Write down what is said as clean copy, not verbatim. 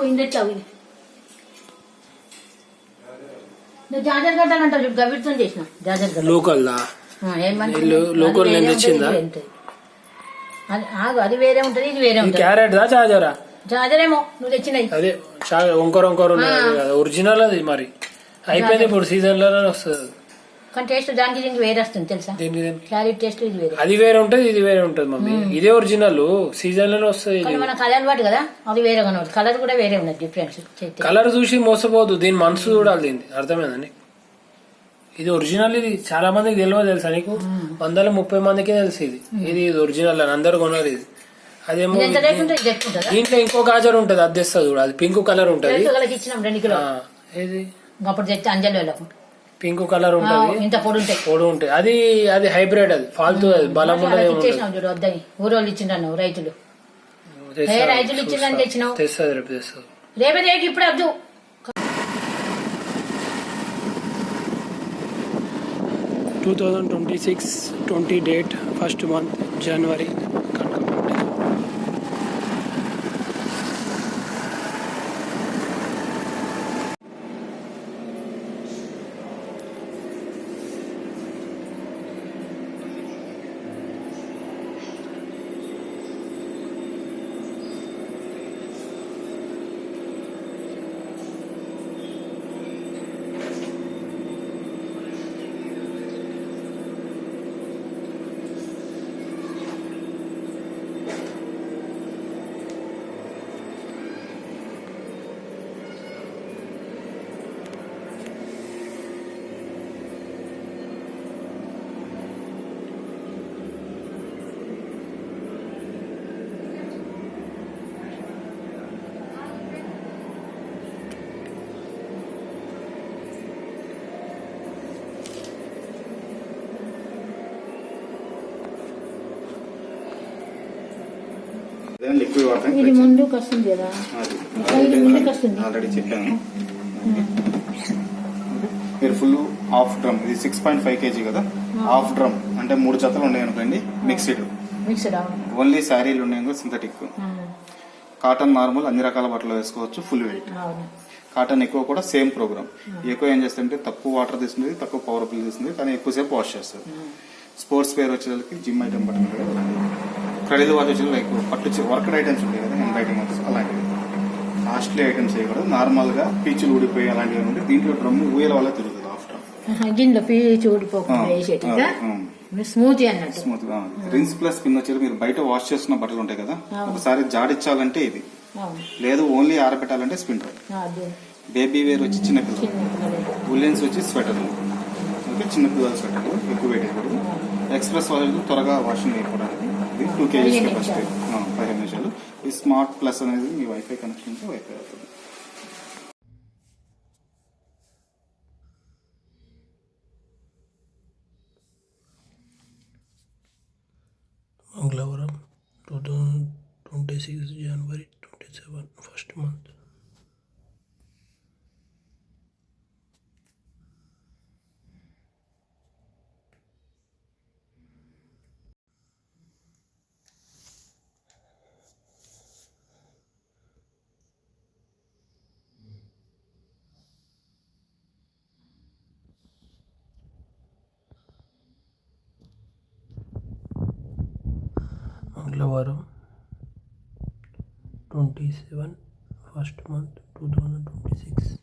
ఇండెట్లా నువ్వు జాజర్ కట్టాలంటావు చూడు గవిడితో చేసిన జాజర్ కట్ట లోకల్ లోకల్ తెచ్చిందా అది వేరే ఉంటది ఇది వేరే ఉంటుంది క్యారెట్ దా చార్జరా చార్జరేమో నువ్వు తెచ్చినవి అదే వంకర ఒరిజినల్ అది మరి అయిపోయింది ఇప్పుడు సీజన్ లో వస్తుంది కానీ టేస్ట్ దానికి దీనికి వేరే వస్తుంది తెలుసా క్యారెట్ టేస్ట్ ఇది వేరే అది వేరే ఉంటది ఇది వేరే ఉంటది మమ్మీ ఇదే ఒరిజినల్ సీజన్ లోనే వస్తుంది మన కలర్ పాటు కదా అది వేరే కనబడుతుంది కలర్ కూడా వేరే ఉన్నది డిఫరెన్స్ కలర్ చూసి మోసపోదు దీని మనసు చూడాలి దీన్ని అర్థమైందండి ఇది ఒరిజినల్ ఇది చాలా మందికి తెలియదు తెలుసా నీకు 130 మందికి తెలుసు ఇది ఒరిజినల్ అని అందరు కొన్నారు ఇది అదేమో దీంట్లో ఇంకో గాజర్ ఉంటది అది తెస్తుంది చూడు అది పింక్ కలర్ ఉంటది అప్పుడు తెస్తే అంజలి పింక్ కలర్ ఉంటది ఇంత పొడి ఉంటాయి అది అది హైబ్రిడ్ అది ఫాల్తూ అది బలం చూడు వద్దని ఊరోళ్ళు ఇచ్చిండ్రు రైతులు ఇచ్చిందని తెచ్చినావు తెస్తుంది రేపు తెస్తుంది రేపే ఇప్పుడు వద్దు 2026 20 date 1st month January liquid water ఇది ముందుకు వస్తుంది కదా ఆల్రెడీ చెప్పాను మీరు ఫుల్ హాఫ్ డ్రమ్ ఇది 6.5 kg కదా హాఫ్ డ్రమ్ అంటే 3 జతలు ఉన్నాయి అనుకోండి మిక్స్డ్ ఓన్లీ శారీలు ఉన్నాయి సింథటిక్ కాటన్ నార్మల్ అన్ని రకాల బట్టలు వేసుకోవచ్చు ఫుల్ వెయిట్ కాటన్ ఎక్కువ కూడా సేమ్ ప్రోగ్రామ్ ఎక్కువ ఏం చేస్తుంటే తక్కువ వాటర్ తీసుకుంది తక్కువ పవర్ బిల్ తీసుకుంది కానీ ఎక్కువసేపు వాష్ చేస్తుంది స్పోర్ట్స్ వేర్ వచ్చేసరికి జిమ్ ఐటమ్ బట్టలు క్రెడిల్ వాచ్ వచ్చి లైక్ పట్టు వర్క్డ్ ఐటమ్స్ ఉంటాయి కదా ఎంబ్రాయిడింగ్ అలాంటివి కాస్ట్లీ ఐటమ్స్ చేయకూడదు నార్మల్ గా పీచులు ఊడిపోయి అలాంటివి ఉంటే దీంట్లో డ్రమ్ ఊయల వల్ల తిరుగుతుంది ఆఫ్టర్ దీంట్లో పీచు ఊడిపోకుండా స్మూత్ రిన్స్ ప్లస్ స్పిన్ వచ్చేది మీరు బయట వాష్ చేస్తున్న బట్టలు ఉంటాయి కదా ఒకసారి జాడిచ్చాలంటే ఇది లేదు ఓన్లీ ఆరబెట్టాలంటే స్పిన్ బేబీ వేర్ వచ్చి చిన్నపిల్లలు ఉల్లెన్స్ వచ్చి స్వెటర్లు ఓకే చిన్నపిల్లల స్వెటర్లు ఎక్కువ పెట్టేయకూడదు ఎక్స్ప్రెస్ వాళ్ళు త్వరగా వాషింగ్ అయిపోవడానికి 2 kg కెపాసిటీ 15 నిమిషాలు ఈ స్మార్ట్ ప్లస్ అనేది మీ వైఫై కనెక్షన్ వైఫై అవుతుంది మంగళవారం 2026 January 27 1st month మంగళవారం 27 1st month 2026